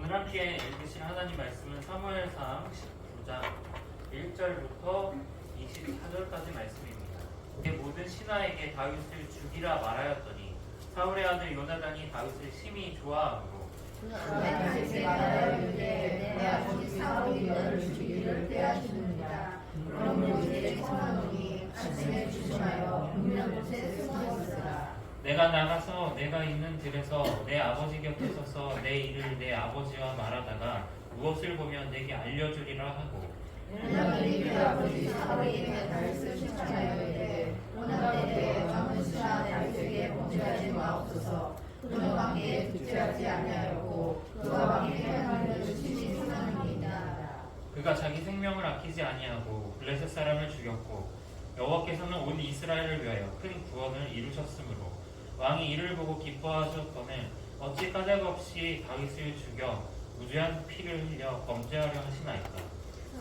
오늘 함께 읽으실 하나님 말씀은 사무엘상 19장 1절부터 24절까지 말씀입니다. 그 모든 신하에게 다윗을 죽이라 말하였더니 사울의 아들 요나단이 다윗을 심히 좋아하므로 다윗에게 말하여 이르되 내 아버지 사울이 너를 죽이기를 꾀하시느니라. 그러므로 이제 청하노니 아침에 주춤하여 은밀한 곳에 숨어 있으라. 내가 나가서 내가 있는 들에서 내 아버지 곁에 서서 내 일을 내 아버지와 말하다가 무엇을 보면 내게 알려주리라 하고 요나단이 그 아버지 사울에게 다윗을 추천하여 이르되 요나단에게 왕은 신하 다윗에게 범죄하지 마옵소서. 그는 왕에게 득죄하지 아니하였고 그가 왕의 행하는 심히 순하니이다. 그가 자기 생명을 아끼지 아니하고 블레셋 사람을 죽였고 여호와께서는 온 이스라엘을 위하여 큰 구원을 이루셨으므로 왕이 이를 보고 기뻐하셨거늘 어찌 까닭없이 다윗을 죽여 무죄한 피를 흘려 범죄하려 하시나이까.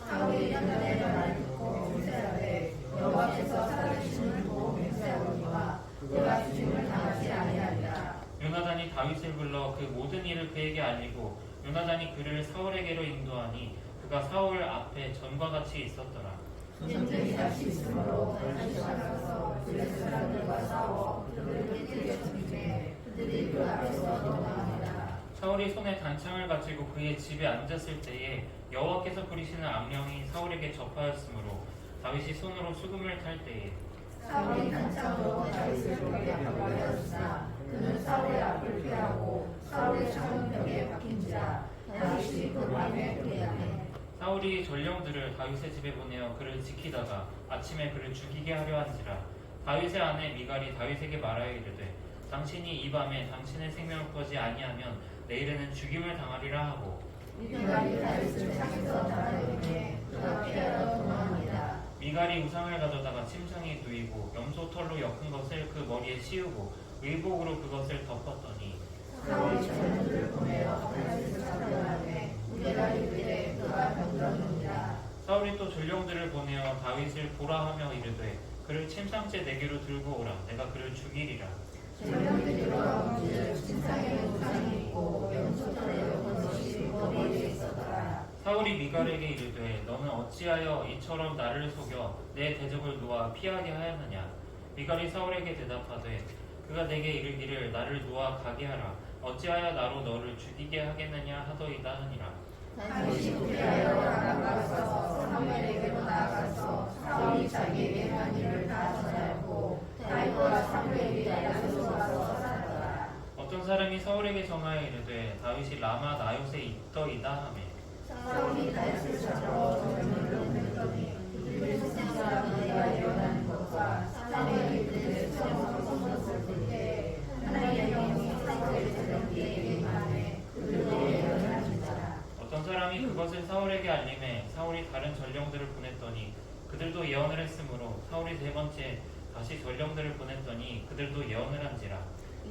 사울이 요나단의 말을 듣고 맹세하되 여호와께서 살아계심을 보고 맹세하거니와 그가 죽임을 당하지 아니하리라. 요나단이 다윗을 불러 그 모든 일을 그에게 알리고 요나단이 그를 사울에게로 인도하니 그가 사울 앞에 전과 같이 있었더라. 전쟁이 다시 있으므로 다시 나가서 블레셋 사람들과 싸워 그들을 깨뜨려 죽이되 그들이 그 앞에서 도망하니라. 사울이 손에 단창을 가지고 그의 집에 앉았을 때에 여호와께서 부리시는 악령이 사울에게 접하였으므로 다윗이 손으로 수금을 탈 때에 사울이 단창으로 다윗을 벽에 박아주사 그는 사울의 앞을 피하고 사울의 창은 벽에 박힌지라. 다윗이 그 밤에 그리하되 사울이 전령들을 다윗의 집에 보내어 그를 지키다가 아침에 그를 죽이게 하려 한지라. 다윗의 아내 미갈이 다윗에게 말하여 이르되 당신이 이 밤에 당신의 생명을 구하지 아니하면 내일에는 죽임을 당하리라 하고 미갈이 다윗을 창에서 달아내리되 그가 피하여 도망하니라. 미갈이 우상을 가져다가 침상에 누이고 염소털로 엮은 것을 그 머리에 씌우고 의복으로 그것을 덮었더니 사울이 전령들을 보내어 다윗을 잡으려하되 미갈이 이르되 그가 병들었느니라. 사울이 또 전령들을 보내어 다윗을 보라 하며 이르되 그를 침상째 내게로 들고 오라. 내가 그를 죽이리라. 전령들이 돌아온즉 침상에 우상이 있고 염소털에 엮은 것이 머리에 있었더라. 사울이 미갈에게 이르되 너는 어찌하여 이처럼 나를 속여 내 대적을 놓아 피하게 하였느냐. 미갈이 사울에게 대답하되 그가 내게 이르기를 나를 놓아 가게 하라. 어찌하여 나로 너를 죽이게 하겠느냐 하더이다 하니라. 다윗이 피하여 나아가서 사무엘에게로 나아가서 사울이 자기에게 행한 일을 다 전하였고 다윗과 사무엘이 야소로 가서 살았더라. 어떤 사람이 사울에게 전하여 이르되 다윗이 라마 나요새 있더이다 하매 사울이 다윗을 잡으러 전문을 보냈더니 블레셋 사람들과 일어나는 것과 사무엘이 그들의 수정을 쏟았을 때 하나님의 영이 사울의 전령들에게 임하매 그들도 예언하니라. 어떤 사람이 그것을 사울에게 알림해 사울이 다른 전령들을 보냈더니 그들도 예언을 했으므로 사울이 세 번째 다시 전령들을 보냈더니 그들도 예언을 한지라.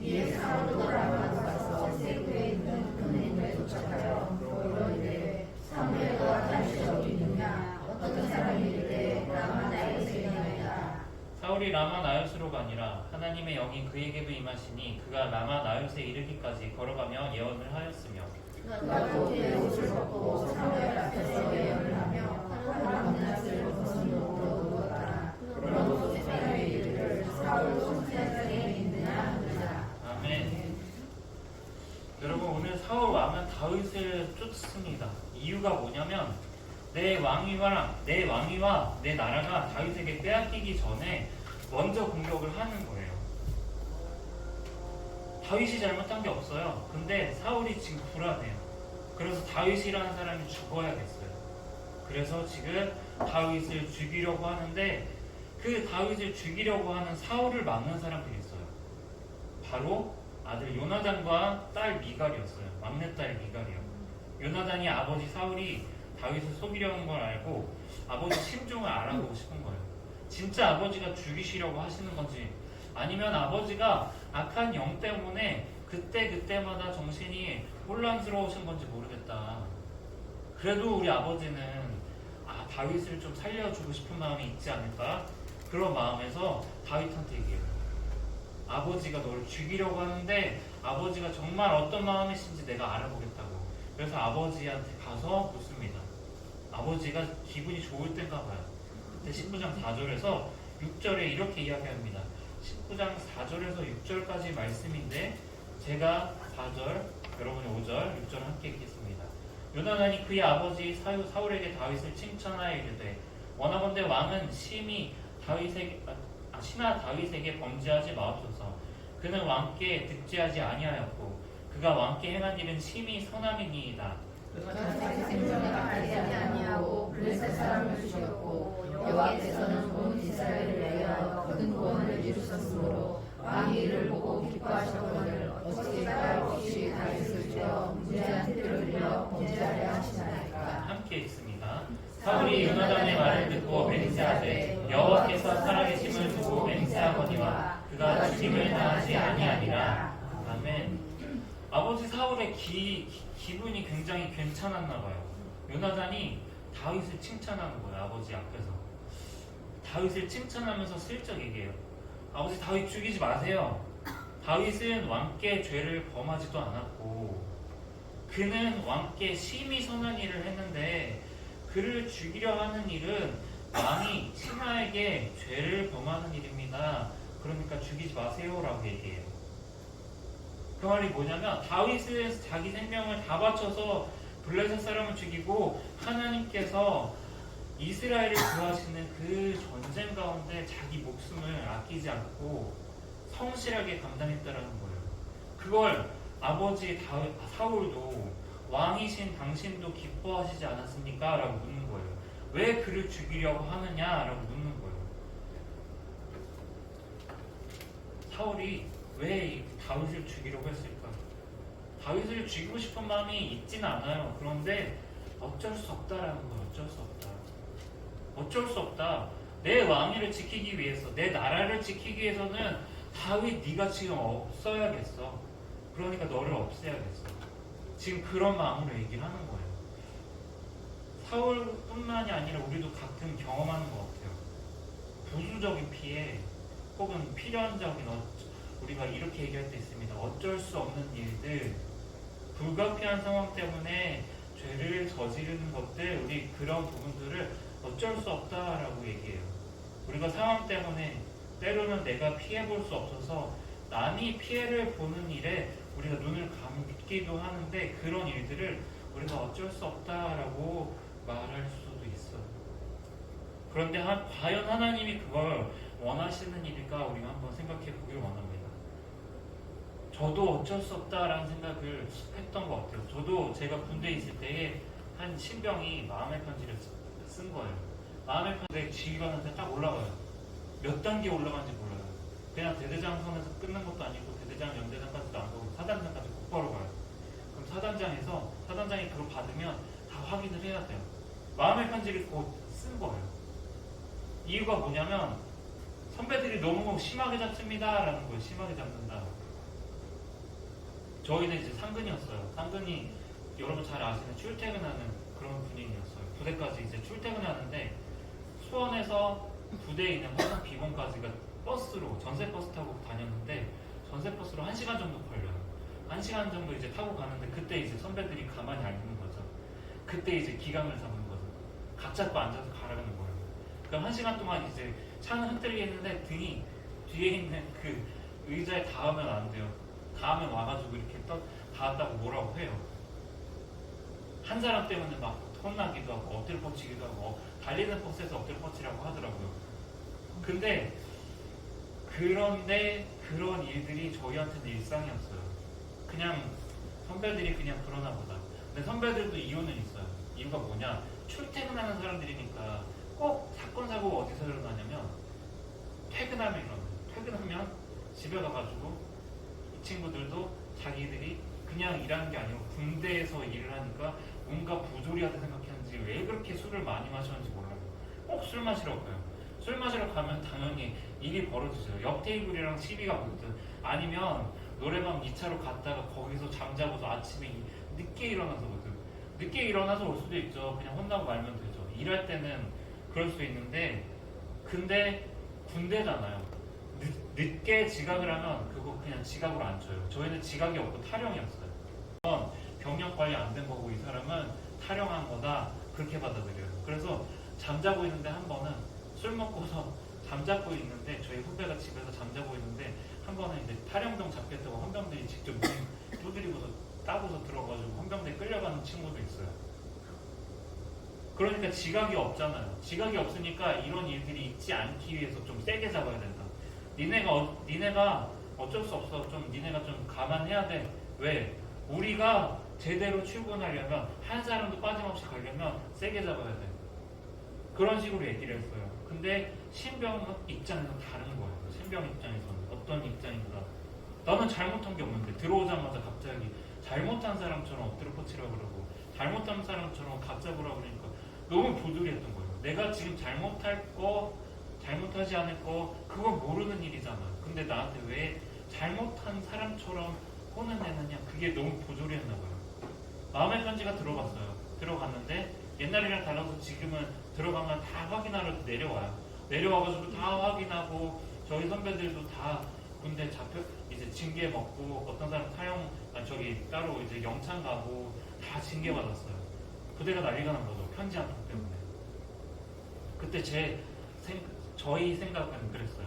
이에 사울도 라마로 가서 세구에 있는 그네인에 도착하여 이르되 사무엘과 다윗이 어디 있느냐. 어떤 사람이 이르되 라마 나요새 있나이다. 사울이 라마 나요스로 가니라. 하나님의 영이 그에게도 임하시니 그가 라마 나요스에 이르기까지 걸어가며 예언을 하였으며 그가 또 그의 옷을 벗고 사무엘 앞에서 예언을 하며 하루 밤낮을 벗은 목으로 누웠다. 그러고 사무엘이 이르기를 사울 손자에게 있느냐 하느라. 아멘. 여러분 오늘 사울 왕은 다윗을 쫓습니다. 이유가 뭐냐면 내 왕위와 내 나라가 다윗에게 빼앗기기 전에 먼저 공격을 하는 거예요. 다윗이 잘못한 게 없어요. 근데 사울이 지금 불안해요. 그래서 다윗이라는 사람이 죽어야겠어요. 그래서 지금 다윗을 죽이려고 하는데 그 다윗을 죽이려고 하는 사울을 막는 사람들이 있어요. 바로 아들 요나단과 딸 미갈이었어요. 막내딸 미갈이요. 요나단이 아버지 사울이 다윗을 속이려는 걸 알고 아버지 심중을 알아보고 싶은 거예요. 진짜 아버지가 죽이시려고 하시는 건지 아니면 아버지가 악한 영 때문에 그때마다 정신이 혼란스러우신 건지 모르겠다. 그래도 우리 아버지는 다윗을 좀 살려주고 싶은 마음이 있지 않을까? 그런 마음에서 다윗한테 얘기해요. 아버지가 너를 죽이려고 하는데 아버지가 정말 어떤 마음이신지 내가 알아보겠다고. 그래서 아버지한테 가서 묻습니다. 아버지가 기분이 좋을 때인가 봐요. 그때 19장 4절에서 6절에 이렇게 이야기합니다. 19장 4절에서 6절까지 말씀인데 제가 4절, 여러분이 5절, 6절 함께 읽겠습니다. 요나단이 그의 아버지 사울에게 다윗을 칭찬하여 이르되 원하건대 왕은 신하 다윗에게 범죄하지 마옵소서. 그는 왕께 득죄하지 아니하였고 그가 왕께 행한 일은 심히 선함이니이다. 그가 자기 생명을 아끼지 아니하고 블레셋 사람을 죽였고 여호와께서는 온 이스라엘을 위하여 큰 구원을 이루셨으므로 왕이 이를 보고 기뻐하셨거늘 어찌 까닭 없이 다윗을 죽여 무죄한 태를 빌려 범죄하려 하시나이까. 함께 읽습니다. 사울이 요나단의 말을 듣고 맹세하되 여호와께서 살아계심을 두고 맹세하거니와 그가 죽임을 당하지 아니하니라. 아멘. 아버지 사울의 기분이 굉장히 괜찮았나 봐요. 요나단이 다윗을 칭찬하는 거예요. 아버지 앞에서 다윗을 칭찬하면서 슬쩍 얘기해요. 아버지 다윗 죽이지 마세요. 다윗은 왕께 죄를 범하지도 않았고 그는 왕께 심히 선한 일을 했는데 그를 죽이려 하는 일은 왕이 신하에게 죄를 범하는 일입니다. 그러니까 죽이지 마세요라고 얘기해요. 그 말이 뭐냐면 다윗은 자기 생명을 다 바쳐서 블레셋 사람을 죽이고 하나님께서 이스라엘을 구하시는 그 전쟁 가운데 자기 목숨을 아끼지 않고 성실하게 감당했다라는 거예요. 그걸 아버지 사울도 왕이신 당신도 기뻐하시지 않았습니까? 라고 묻는 거예요. 왜 그를 죽이려고 하느냐? 라고 묻는 거예요. 사울이 왜 다윗을 죽이려고 했을까? 다윗을 죽이고 싶은 마음이 있지는 않아요. 그런데 어쩔 수 없다라는 거예요. 어쩔 수 없다. 어쩔 수 없다. 내 왕위를 지키기 위해서, 내 나라를 지키기 위해서는 다윗 네가 지금 없어야겠어. 그러니까 너를 없애야겠어. 지금 그런 마음으로 얘기를 하는 거예요. 사울뿐만이 아니라 우리도 가끔 경험하는 것 같아요. 부수적인 피해 혹은 필연적인 우리가 이렇게 얘기할 때 있습니다. 어쩔 수 없는 일들, 불가피한 상황 때문에 죄를 저지르는 것들, 우리 그런 부분들을 어쩔 수 없다라고 얘기해요. 우리가 상황 때문에 때로는 내가 피해볼 수 없어서 남이 피해를 보는 일에 우리가 눈을 감기도 하는데 그런 일들을 우리가 어쩔 수 없다라고 말할 수도 있어요. 그런데 과연 하나님이 그걸 원하시는 일일까 우리가 한번 생각해 보길 원합니다. 저도 어쩔 수 없다라는 생각을 했던 것 같아요. 저도 제가 군대에 있을 때에 한 신병이 마음의 편지를 쓴 거예요. 마음의 편지에 지휘관한테 딱 올라가요. 몇 단계 올라간지 몰라요. 그냥 대대장 선에서 끊는 것도 아니고 대대장, 연대장까지도 안 가고 사단장까지 곧바로 가요. 그럼 사단장이 그걸 받으면 다 확인을 해야 돼요. 마음의 편지를 곧 쓴 거예요. 이유가 뭐냐면 선배들이 너무 심하게 잡습니다 라는 거예요. 심하게 잡는다. 저희는 이제 상근이었어요. 상근이 여러분 잘 아시는 출퇴근하는 그런 분위기였어요. 부대까지 이제 출퇴근하는데 수원에서 부대에 있는 화성 비봉까지가 버스로 전세버스 타고 다녔는데 전세버스로 1시간 정도 걸려요. 1시간 정도 이제 타고 가는데 그때 이제 선배들이 가만히 안 있는 거죠. 그때 이제 기강을 잡는 거죠. 각 잡고 앉아서 가라는 거예요. 그럼 1시간 동안 이제 차는 흔들리게 했는데 등이 뒤에 있는 그 의자에 닿으면 안 돼요. 닿으면 와가지고 이렇게 닿았다고 뭐라고 해요. 한 사람 때문에 막 혼나기도 하고 엎드려 뻗치기도 하고 달리는 버스에서 엎드려 뻗치라고 하더라고요. 그런데 그런 일들이 저희한테는 일상이었어요. 그냥 선배들이 그냥 그러나 보다. 근데 선배들도 이유는 있어요. 이유가 뭐냐? 출퇴근하는 사람들이니까 꼭 사건 사고가 어디서 일어나냐면 퇴근하면 일어나요. 퇴근하면 집에 가가지고 이 친구들도 자기들이 그냥 일하는 게 아니고 군대에서 일을 하니까 뭔가 부조리하다 생각했는지 왜 그렇게 술을 많이 마셨는지 몰라요. 꼭 술 마시러 가요. 술 마시러 가면 당연히 일이 벌어지죠. 옆 테이블이랑 시비가 붙든 아니면 노래방 2차로 갔다가 거기서 잠자고서 아침에 늦게 일어나서거든. 늦게 일어나서 올 수도 있죠. 그냥 혼나고 말면 되죠. 일할 때는 그럴 수 있는데 근데 군대잖아요. 늦게 지각을 하면 그거 그냥 지각으로 안 줘요. 저희는 지각이 없고 탈영이었어요. 경력 관리 안 된 거고 이 사람은 타령한 거다 그렇게 받아들여요. 그래서 잠자고 있는데 한 번은 술 먹고서 잠자고 있는데 저희 후배가 집에서 잠자고 있는데 한 번은 이제 타령병 잡겠다고 헌병들이 직접 문 두드리고서 따고서 들어가지고 헌병대에 끌려가는 친구도 있어요. 그러니까 지각이 없잖아요. 지각이 없으니까 이런 일들이 있지 않기 위해서 좀 세게 잡아야 된다. 니네가 어쩔 수 없어. 좀 니네가 좀 감안해야 돼. 왜? 우리가 제대로 출근하려면 한 사람도 빠짐없이 가려면 세게 잡아야 돼. 그런 식으로 얘기를 했어요. 근데 신병 입장에서 다른 거예요. 신병 입장에서는 어떤 입장인가? 나는 잘못한 게 없는데 들어오자마자 갑자기 잘못한 사람처럼 엎드려 뻗치라고 그러고 잘못한 사람처럼 각 잡으라고 그러니까 너무 부조리했던 거예요. 내가 지금 잘못할 거, 잘못하지 않을 거 그건 모르는 일이잖아요. 근데 나한테 왜 잘못한 사람처럼 혼을 내느냐? 그게 너무 부조리했나 봐요. 마음의 편지가 들어갔어요. 들어갔는데 옛날이랑 달라서 지금은 들어가면 다 확인하러 내려와요. 내려와가지고 다 확인하고 저희 선배들도 다 군대 잡혀 이제 징계 먹고 어떤 사람 따로 이제 영창 가고 다 징계 받았어요. 부대가 난리가 난 거죠. 편지 한 통 때문에. 그때 저희 생각은 그랬어요.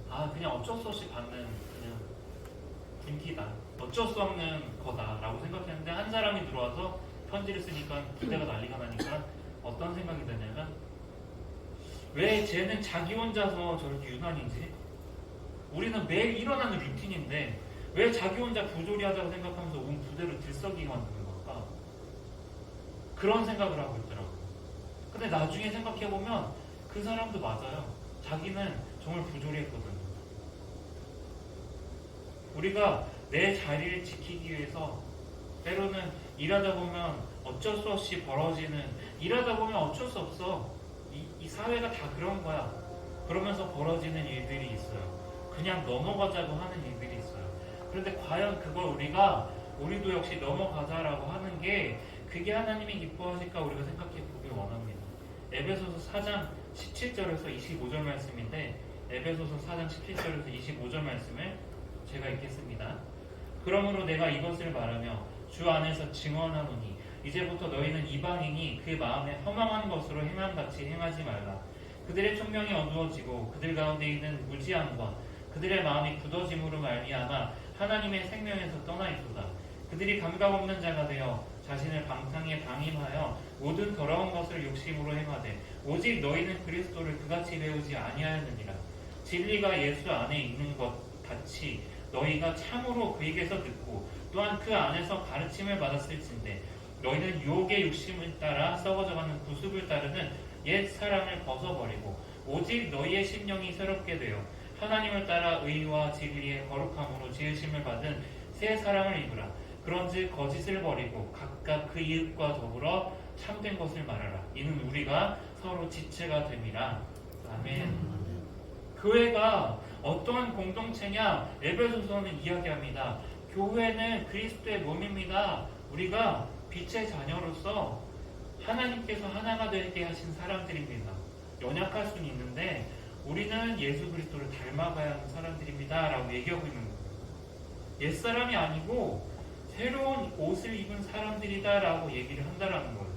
아 그냥 어쩔 수 없이 받는 그냥 군기다. 어쩔 수 없는 거다라고 생각했는데 한 사람이 들어와서 편지를 쓰니까 부대가 난리가 나니까 어떤 생각이 드냐면 왜 쟤는 자기 혼자서 저렇게 유난이지? 우리는 매일 일어나는 루틴인데 왜 자기 혼자 부조리하다고 생각하면서 온 부대를 들썩이게 만드는 걸까? 그런 생각을 하고 있더라고요. 근데 나중에 생각해보면 그 사람도 맞아요. 자기는 정말 부조리했거든요. 우리가 내 자리를 지키기 위해서 때로는 일하다 보면 어쩔 수 없이 벌어지는 일하다 보면 어쩔 수 없어. 이 사회가 다 그런 거야. 그러면서 벌어지는 일들이 있어요. 그냥 넘어가자고 하는 일들이 있어요. 그런데 과연 그걸 우리도 역시 넘어가자라고 하는 게 그게 하나님이 기뻐하실까 우리가 생각해 보길 원합니다. 에베소서 4장 17절에서 25절 말씀인데 에베소서 4장 17절에서 25절 말씀을 제가 읽겠습니다. 그러므로 내가 이것을 말하며 주 안에서 증언하노니 이제부터 너희는 이방인이 그 마음에 허망한 것으로 행함같이 행하지 말라. 그들의 총명이 어두워지고 그들 가운데 있는 무지함과 그들의 마음이 굳어짐으로 말미암아 하나님의 생명에서 떠나 있도다. 그들이 감각 없는 자가 되어 자신을 방탕에 방임하여 모든 더러운 것을 욕심으로 행하되 오직 너희는 그리스도를 그같이 배우지 아니하였느니라. 진리가 예수 안에 있는 것 같이 너희가 참으로 그에게서 듣고 또한 그 안에서 가르침을 받았을진데 너희는 유혹의 욕심을 따라 썩어져가는 구습을 따르는 옛 사람을 벗어버리고 오직 너희의 심령이 새롭게 되어 하나님을 따라 의와 진리의 거룩함으로 지으심을 받은 새 사람을 입으라. 그런즉 거짓을 버리고 각각 그 이웃과 더불어 참된 것을 말하라. 이는 우리가 서로 지체가 됨이라. 아멘. 교회가 어떠한 공동체냐? 에베소서는 이야기합니다. 교회는 그리스도의 몸입니다. 우리가 빛의 자녀로서 하나님께서 하나가 되게 하신 사람들입니다. 연약할 수는 있는데 우리는 예수 그리스도를 닮아가야 하는 사람들입니다. 라고 얘기하고 있는 거예요. 옛사람이 아니고 새로운 옷을 입은 사람들이다 라고 얘기를 한다라는 거예요.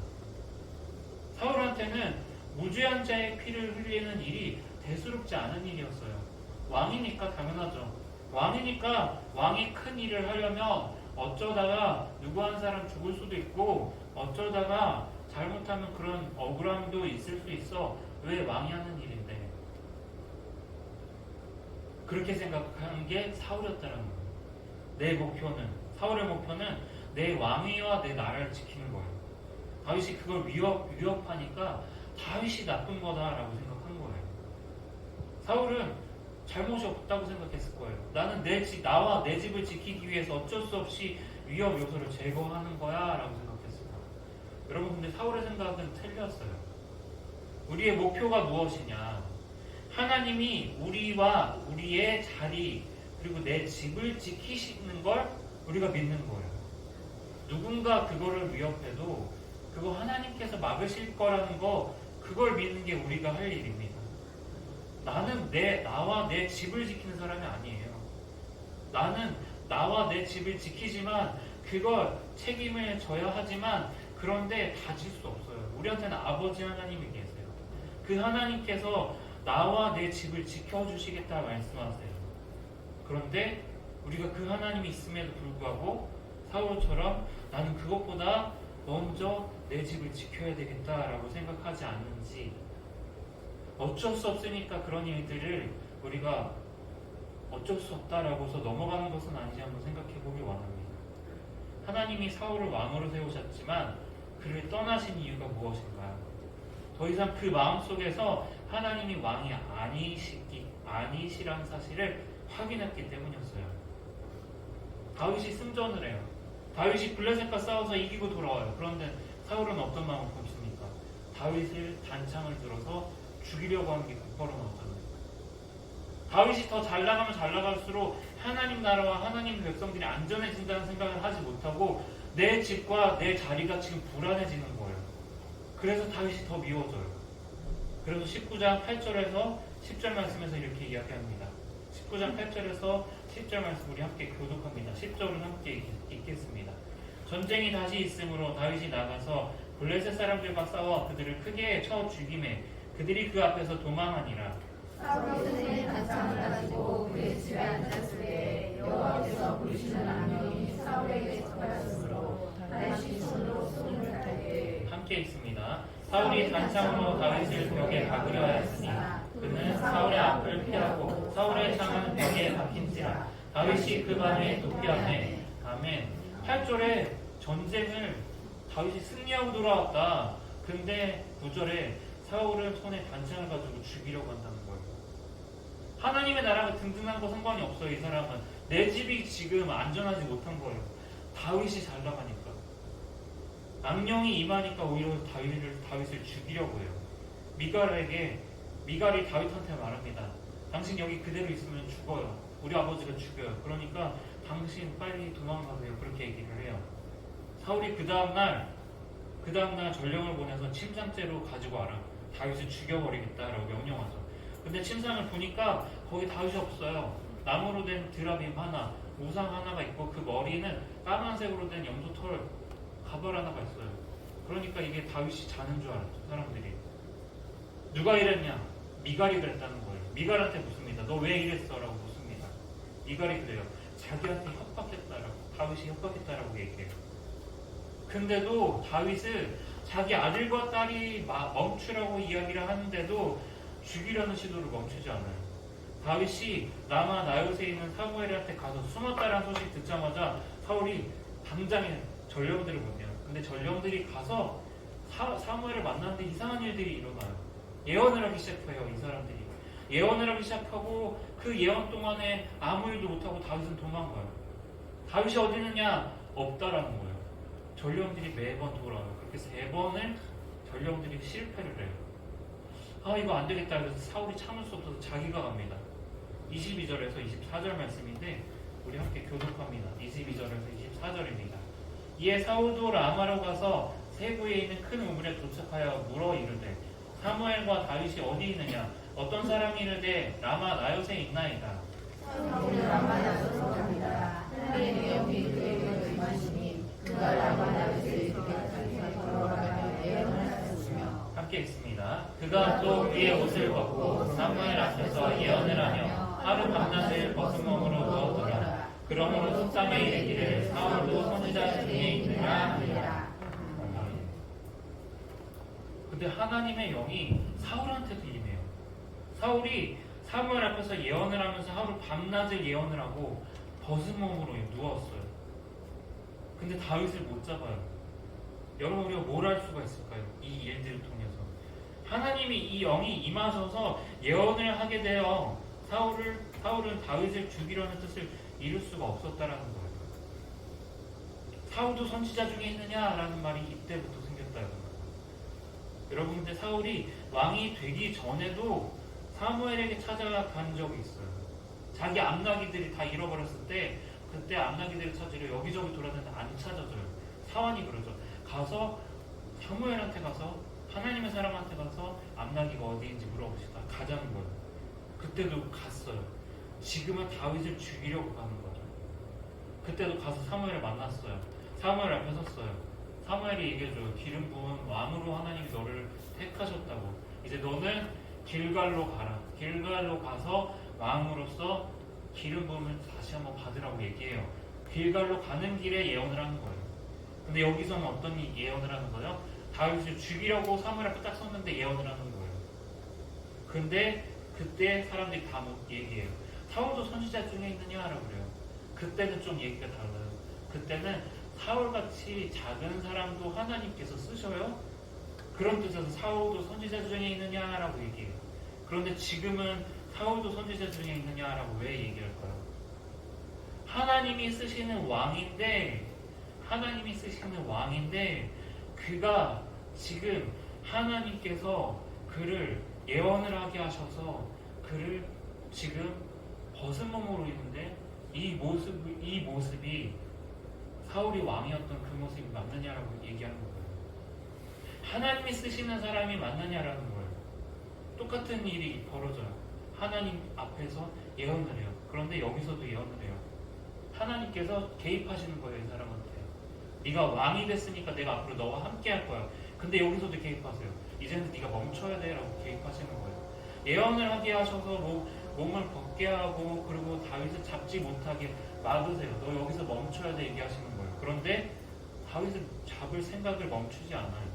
사울한테는 무죄한 자의 피를 흘리는 일이 대수롭지 않은 일이었어요. 왕이니까 당연하죠. 왕이니까 왕이 큰 일을 하려면 어쩌다가 누구 한 사람 죽을 수도 있고 어쩌다가 잘못하면 그런 억울함도 있을 수 있어. 왜 왕이 하는 일인데. 그렇게 생각하는 게 사울이었다는 거예요. 사울의 목표는 내 왕위와 내 나라를 지키는 거예요. 다윗이 그걸 위협하니까 다윗이 나쁜 거다라고 생각한 거예요. 사울은 잘못이 없다고 생각했을 거예요. 나는 나와 내 집을 지키기 위해서 어쩔 수 없이 위협 요소를 제거하는 거야 라고 생각했을 거예요. 여러분 근데 사울의 생각은 틀렸어요. 우리의 목표가 무엇이냐? 하나님이 우리와 우리의 자리 그리고 내 집을 지키시는 걸 우리가 믿는 거예요. 누군가 그거를 위협해도 그거 하나님께서 막으실 거라는 거 그걸 믿는 게 우리가 할 일입니다. 나는 나와 내 집을 지키는 사람이 아니에요. 나는 나와 내 집을 지키지만 그걸 책임을 져야 하지만 그런데 다질 수 없어요. 우리한테는 아버지 하나님이 계세요. 그 하나님께서 나와 내 집을 지켜주시겠다 말씀하세요. 그런데 우리가 그 하나님이 있음에도 불구하고 사울처럼 나는 그것보다 먼저 내 집을 지켜야 되겠다라고 생각하지 않는지, 어쩔 수 없으니까 그런 일들을 우리가 어쩔 수 없다라고서 넘어가는 것은 아닌지 한번 생각해 보길 원합니다. 하나님이 사울을 왕으로 세우셨지만 그를 떠나신 이유가 무엇인가요? 더 이상 그 마음속에서 하나님이 왕이 아니시라는 사실을 확인했기 때문이었어요. 다윗이 승전을 해요. 다윗이 블레셋과 싸워서 이기고 돌아와요. 그런데 사울은 어떤 마음을 품습니까? 다윗을 단창을 들어서 죽이려고 하는 게 곧바로 나오잖아요. 다윗이 더 잘 나가면 잘 나갈수록 하나님 나라와 하나님 백성들이 안전해진다는 생각을 하지 못하고 내 집과 내 자리가 지금 불안해지는 거예요. 그래서 다윗이 더 미워져요. 그래서 19장 8절에서 10절 말씀에서 이렇게 이야기합니다. 19장 8절에서 10절 말씀 우리 함께 교독합니다. 10절은 함께 읽겠습니다. 전쟁이 다시 있으므로 다윗이 나가서 블레셋 사람들과 싸워 그들을 크게 쳐 죽이매 그들이 그 앞에서 도망하니라. 사울이 스승의 단창을 가지고 그의 집에 앉았을 때 여호와께서 부르시는 악령이 사울에게 접하였으므로 다윗이 손으로 손을 탈때 함께 읽습니다. 사울이 단창으로 다윗을 벽에 박으려 하였으니 그는 사울의 앞을 피하고 사울의 창은 벽에 박힌지라. 다윗이 그 반에 도피하매. 아멘. 8절에 전쟁을 다윗이 승리하고 돌아왔다. 근데 9절에 사울을 손에 단창을 가지고 죽이려고 한다는 거예요. 하나님의 나라가 든든한 거 상관이 없어요. 이 사람은 내 집이 지금 안전하지 못한 거예요. 다윗이 잘 나가니까. 악령이 임하니까 오히려 다윗을 죽이려고 해요. 미갈이 다윗한테 말합니다. 당신 여기 그대로 있으면 죽어요. 우리 아버지가 죽여요. 그러니까 당신 빨리 도망가세요. 그렇게 얘기를 해요. 사울이 그 다음날 전령을 보내서 침상째로 가지고 와라. 다윗을 죽여버리겠다라고 명령하죠. 근데 침상을 보니까 거기 다윗이 없어요. 나무로 된 드라빔 하나, 우상 하나가 있고 그 머리는 까만색으로 된 염소털 가발 하나가 있어요. 그러니까 이게 다윗이 자는 줄 알았죠. 사람들이. 누가 이랬냐? 미갈이 그랬다는 거예요. 미갈한테 묻습니다. 너 왜 이랬어? 라고 묻습니다. 미갈이 그래요. 자기한테 협박했다라고, 다윗이 협박했다라고 얘기해요. 근데도 다윗은 자기 아들과 딸이 멈추라고 이야기를 하는데도 죽이려는 시도를 멈추지 않아요. 다윗이 라마 나요스에 있는 사무엘한테 가서 숨었다라는 소식 듣자마자 사울이 당장에 전령들을 보내요. 근데 전령들이 가서 사무엘을 만났는데 이상한 일들이 일어나요. 예언을 하기 시작해요. 이 사람들이 예언을 하기 시작하고 그 예언 동안에 아무 일도 못하고 다윗은 도망가요. 다윗이 어디 있느냐? 없다라는 거예요. 전령들이 매번 돌아와요. 그렇게 3번을 전령들이 실패를 해요. 아, 이거 안 되겠다. 그래서 사울이 참을 수 없어서 자기가 갑니다. 22절에서 24절 말씀인데 우리 함께 교독합니다. 22절에서 24절입니다. 이에 사울도 라마로 가서 세구에 있는 큰 우물에 도착하여 물어 이르되 사무엘과 다윗이 어디 있느냐? 어떤 사람이 이르되 라마 나요스에 있나이다. 사울이 라마 나요스로 갑니다. 하나님의 영이 그에게 임하시니 그가 라마 나요스에 이르기까지 걸어가며 예언을 하였으며 함께 읽습니다. 그가 또 그의 옷을 벗고 사무엘 앞에서 예언을 하며 하루 밤낮을 벗은 몸으로 누웠더라. 그러므로 속담에 이르기를 사울도 선지자 중에 있느냐 하니라. 근데 하나님의 영이 사울한테도 임해요. 사울이 사무엘 앞에서 예언을 하면서 하루 밤낮을 예언을 하고 벗은 몸으로 누웠어요. 근데 다윗을 못 잡아요. 여러분, 우리가 뭘 할 수가 있을까요? 이 일들을 통해서 하나님이 이 영이 임하셔서 예언을 하게 되어 사울은 다윗을 죽이려는 뜻을 이룰 수가 없었다라는 거예요. 사울도 선지자 중에 있느냐라는 말이 이때부터 생겼다는 거예요. 여러분, 근데 사울이 왕이 되기 전에도 사무엘에게 찾아간 적이 있어요. 자기 암나기들이 다 잃어버렸을 때 그때 암나기들을 찾으려 여기저기 돌아다니는데 안 찾아져요. 사환이 그러죠. 가서 사무엘한테 가서 하나님의 사람한테 가서 암나기가 어디인지 물어봅시다. 가자는 거예요. 그때도 갔어요. 지금은 다윗을 죽이려고 가는 거죠. 그때도 가서 사무엘을 만났어요. 사무엘 앞에 섰어요. 사무엘이 얘기해줘요. 기름 부은 왕으로 하나님이 너를 택하셨다고. 이제 너는 길갈로 가라. 길갈로 가서 왕으로서 기름 부음을 다시 한번 받으라고 얘기해요. 길갈로 가는 길에 예언을 하는 거예요. 근데 여기서는 어떤 예언을 하는 거예요? 다윗을 죽이려고 사무엘 앞에 딱 섰는데 예언을 하는 거예요. 근데 그때 사람들이 다 못 얘기해요. 사울도 선지자 중에 있느냐라고 그래요. 그때는 좀 얘기가 달라요. 그때는 사울같이 작은 사람도 하나님께서 쓰셔요? 그런 뜻에서 사울도 선지자 중에 있느냐라고 얘기해요. 그런데 지금은 사울도 선지자 중에 있느냐라고 왜 얘기할까요? 하나님이 쓰시는 왕인데 그가 지금 하나님께서 그를 예언을 하게 하셔서 그를 지금 벗은 몸으로 있는데 이 모습이 사울이 왕이었던 그 모습이 맞느냐라고 얘기하는 거예요. 하나님이 쓰시는 사람이 맞느냐라는 거예요. 똑같은 일이 벌어져요. 하나님 앞에서 예언을 해요. 그런데 여기서도 예언을 해요. 하나님께서 개입하시는 거예요. 이 사람한테. 네가 왕이 됐으니까 내가 앞으로 너와 함께 할 거야. 근데 여기서도 개입하세요. 이제는 네가 멈춰야 돼 라고 개입하시는 거예요. 예언을 하게 하셔서 몸을 벗게 하고 그리고 다윗을 잡지 못하게 막으세요. 너 여기서 멈춰야 돼 얘기하시는 거예요. 그런데 다윗을 잡을 생각을 멈추지 않아요.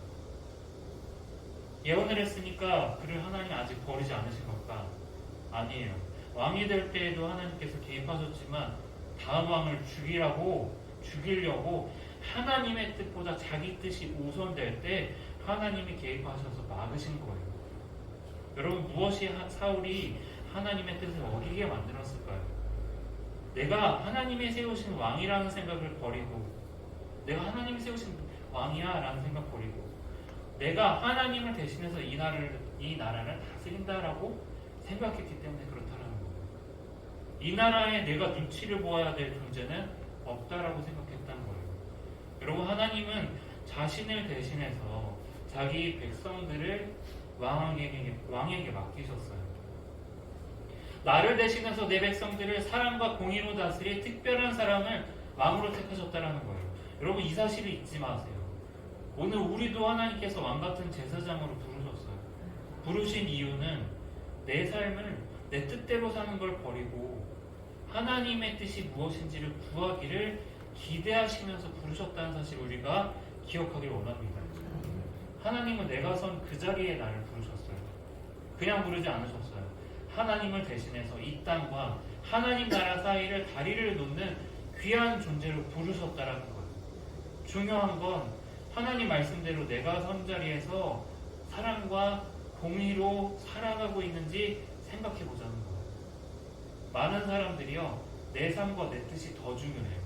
예언을 했으니까 그를 하나님 아직 버리지 않으신 걸까? 아니에요. 왕이 될 때에도 하나님께서 개입하셨지만 다음 왕을 죽이려고 하나님의 뜻보다 자기 뜻이 우선될 때 하나님이 개입하셔서 막으신 거예요. 여러분, 무엇이 사울이 하나님의 뜻을 어기게 만들었을까요? 내가 하나님이 세우신 왕이라는 생각을 버리고, 내가 하나님이 세우신 왕이야 라는 생각 버리고, 내가 하나님을 대신해서 이 나라를 다스린다라고 생각했기 때문에 그렇다라는 거예요. 이 나라에 내가 눈치를 보아야 될 존재는 없다라고 생각했다는 거예요. 여러분, 하나님은 자신을 대신해서 자기 백성들을 왕에게 맡기셨어요. 나를 대신해서 내 백성들을 사랑과 공의로 다스릴 특별한 사람을 왕으로 택하셨다라는 거예요. 여러분, 이 사실을 잊지 마세요. 오늘 우리도 하나님께서 왕같은 제사장으로 부르셨어요. 부르신 이유는 내 삶을 내 뜻대로 사는 걸 버리고 하나님의 뜻이 무엇인지를 구하기를 기대하시면서 부르셨다는 사실 우리가 기억하길 원합니다. 하나님은 내가 선 그 자리에 나를 부르셨어요. 그냥 부르지 않으셨어요. 하나님을 대신해서 이 땅과 하나님 나라 사이를 다리를 놓는 귀한 존재로 부르셨다라는 거예요. 중요한 건 하나님 말씀대로 내가 선 자리에서 사랑과 공의로 살아가고 있는지 생각해 보자는 거예요. 많은 사람들이요, 내 삶과 내 뜻이 더 중요해요.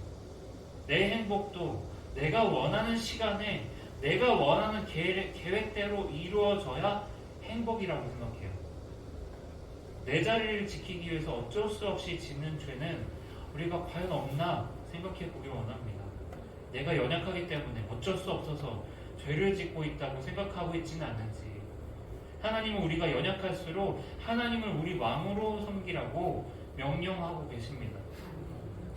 내 행복도 내가 원하는 시간에 내가 원하는 계획대로 이루어져야 행복이라고 생각해요. 내 자리를 지키기 위해서 어쩔 수 없이 짓는 죄는 우리가 과연 없나 생각해 보기 원합니다. 내가 연약하기 때문에 어쩔 수 없어서 죄를 짓고 있다고 생각하고 있지는 않는지, 하나님은 우리가 연약할수록 하나님을 우리 왕으로 섬기라고 명령하고 계십니다.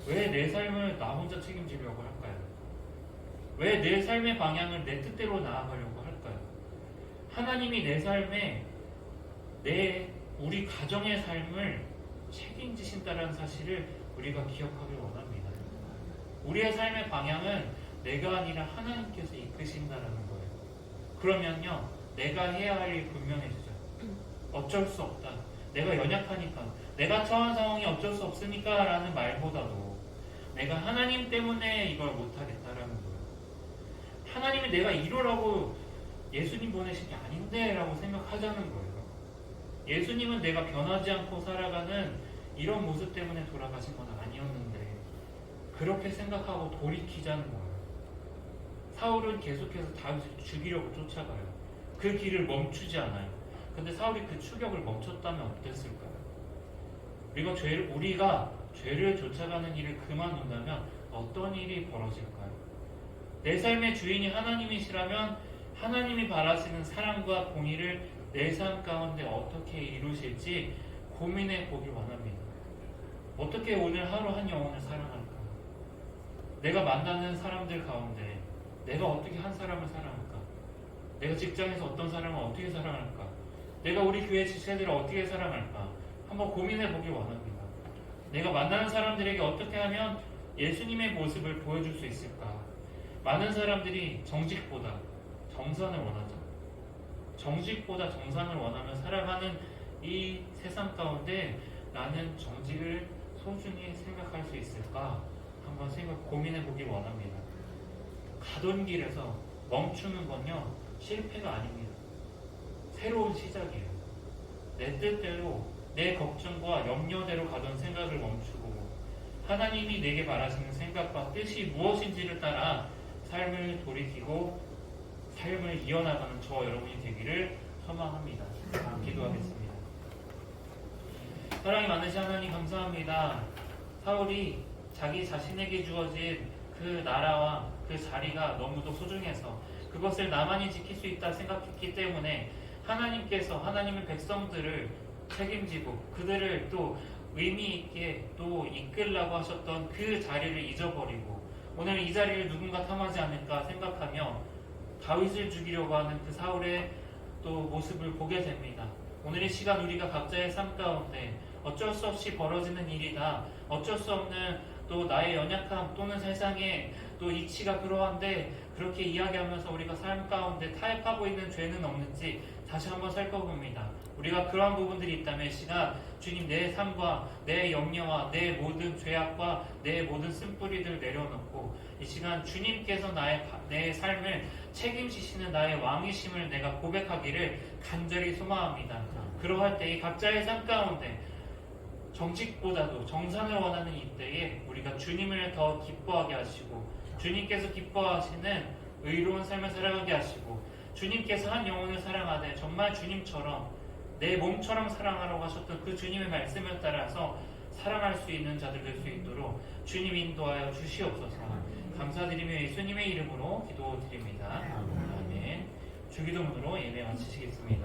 왜 내 삶을 나 혼자 책임지려고 할까요? 왜 내 삶의 방향을 내 뜻대로 나아가려고 할까요? 하나님이 내 삶에 우리 가정의 삶을 책임지신다는 사실을 우리가 기억하길 원합니다. 우리의 삶의 방향은 내가 아니라 하나님께서 이끄신다라는 거예요. 그러면요, 내가 해야 할 일 분명해지죠. 어쩔 수 없다. 내가 연약하니까, 내가 처한 상황이 어쩔 수 없으니까 라는 말보다도 내가 하나님 때문에 이걸 못하겠다라는 거예요. 하나님이 내가 이러라고 예수님 보내신 게 아닌데 라고 생각하자는 거예요. 예수님은 내가 변하지 않고 살아가는 이런 모습 때문에 돌아가신 건 아니었는데 그렇게 생각하고 돌이키자는 거예요. 사울은 계속해서 다윗을 죽이려고 쫓아가요. 그 길을 멈추지 않아요. 근데 사울이 그 추격을 멈췄다면 어땠을까요? 우리가 죄를 쫓아가는 일을 그만둔다면 어떤 일이 벌어질까요? 내 삶의 주인이 하나님이시라면 하나님이 바라시는 사랑과 공의를 내 삶 가운데 어떻게 이루실지 고민해 보길 원합니다. 어떻게 오늘 하루 한 영혼을 사랑할까? 내가 만나는 사람들 가운데 내가 어떻게 한 사람을 사랑할까? 내가 직장에서 어떤 사람을 어떻게 사랑할까? 내가 우리 교회 지체들을 어떻게 사랑할까? 한번 고민해 보기 원합니다. 내가 만나는 사람들에게 어떻게 하면 예수님의 모습을 보여줄 수 있을까? 많은 사람들이 정직보다 정선을 원하죠. 정직보다 정상을 원하며 살아가는 이 세상 가운데 나는 정직을 소중히 생각할 수 있을까? 한번 고민해 보기 원합니다. 가던 길에서 멈추는 건요, 실패가 아닙니다. 새로운 시작이에요. 내 뜻대로, 내 걱정과 염려대로 가던 생각을 멈추고 하나님이 내게 바라시는 생각과 뜻이 무엇인지를 따라 삶을 돌이키고 삶을 이어나가는 저와 여러분이 되기를 소망합니다. 기도하겠습니다. 사랑이 많으신 하나님 감사합니다. 사울이 자기 자신에게 주어진 그 나라와 그 자리가 너무도 소중해서 그것을 나만이 지킬 수 있다 생각했기 때문에 하나님께서 하나님의 백성들을 책임지고 그들을 또 의미 있게 또 이끌라고 하셨던 그 자리를 잊어버리고 오늘 이 자리를 누군가 탐하지 않을까 생각하며 다윗을 죽이려고 하는 그 사울의 또 모습을 보게 됩니다. 오늘 이 시간 우리가 각자의 삶 가운데 어쩔 수 없이 벌어지는 일이다. 어쩔 수 없는 또 나의 연약함 또는 세상에 또 이치가 그러한데 그렇게 이야기하면서 우리가 삶 가운데 타협하고 있는 죄는 없는지 다시 한번 살펴봅니다. 우리가 그러한 부분들이 있다면 이 시간 주님 내 삶과 내 염려와 내 모든 죄악과 내 모든 쓴뿌리들을 내려놓고 이 시간 주님께서 내 삶을 책임지시는 나의 왕이심을 내가 고백하기를 간절히 소망합니다. 그러할 때 이 각자의 삶 가운데 정직보다도 정상을 원하는 이때에 우리가 주님을 더 기뻐하게 하시고 주님께서 기뻐하시는 의로운 삶을 살아가게 하시고 주님께서 한 영혼을 사랑하되 정말 주님처럼 내 몸처럼 사랑하라고 하셨던 그 주님의 말씀을 따라서 사랑할 수 있는 자들 될 수 있도록 주님 인도하여 주시옵소서. 감사드리며 예수님의 이름으로 기도드립니다. 아멘. 주기도문으로 예배 마치시겠습니다.